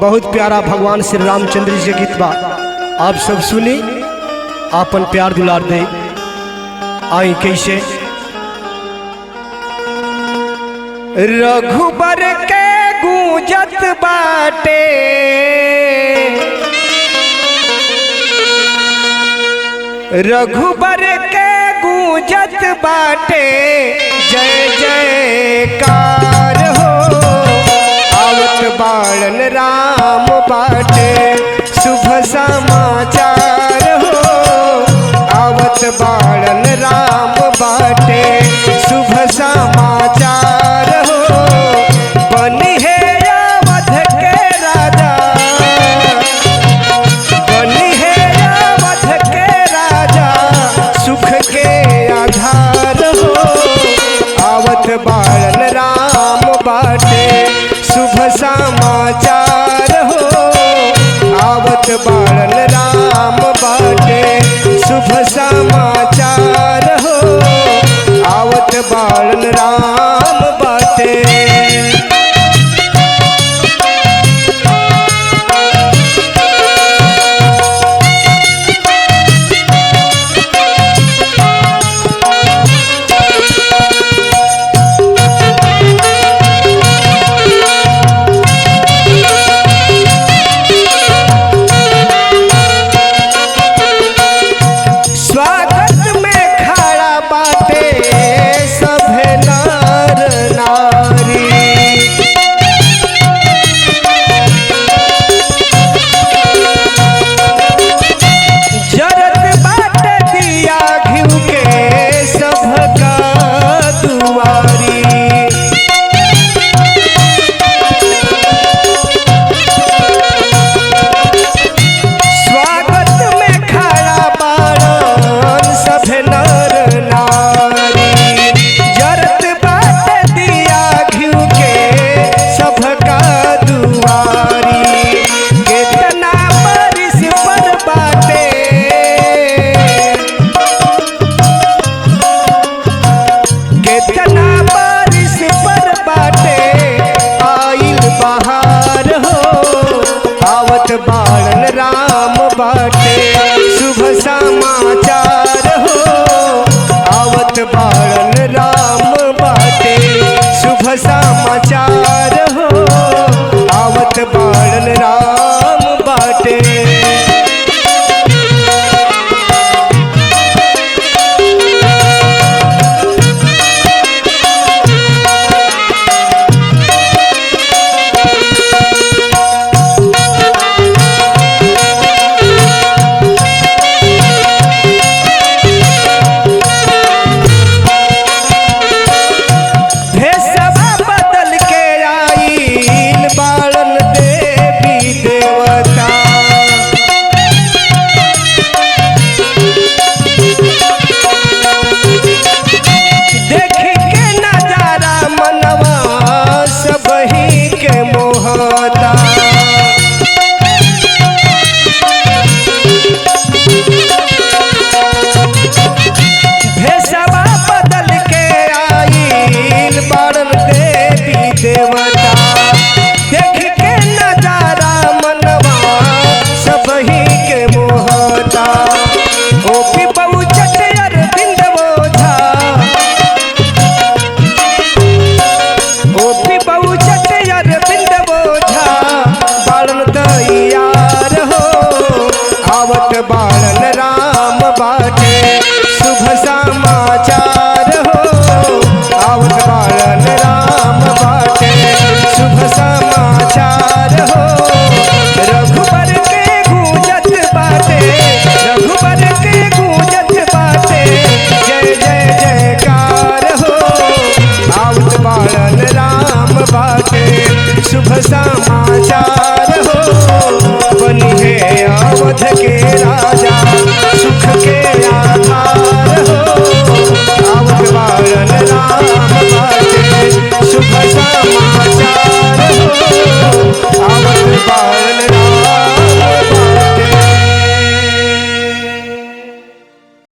बहुत प्यारा भगवान श्री रामचंद्र जी गीत बा, आप सब सुनी, आपन प्यार दुलार दे। आई कैसे रघुबर के गूंजत बाटे, रघुबर के गूंजत बाटे, जय जयकार हो। आवत बाणन राम बाटे, शुभ समाचार हो। आवत बाणन राम बाटे, शुभ समाचार हो। बनी है अवध के राजा, बनी है अवध के राजा, सुख के आधार हो। आवत बाणन राम बाटे, शुभ समाचार हो। आवत बाणन राम बाटे, शुभ समाचार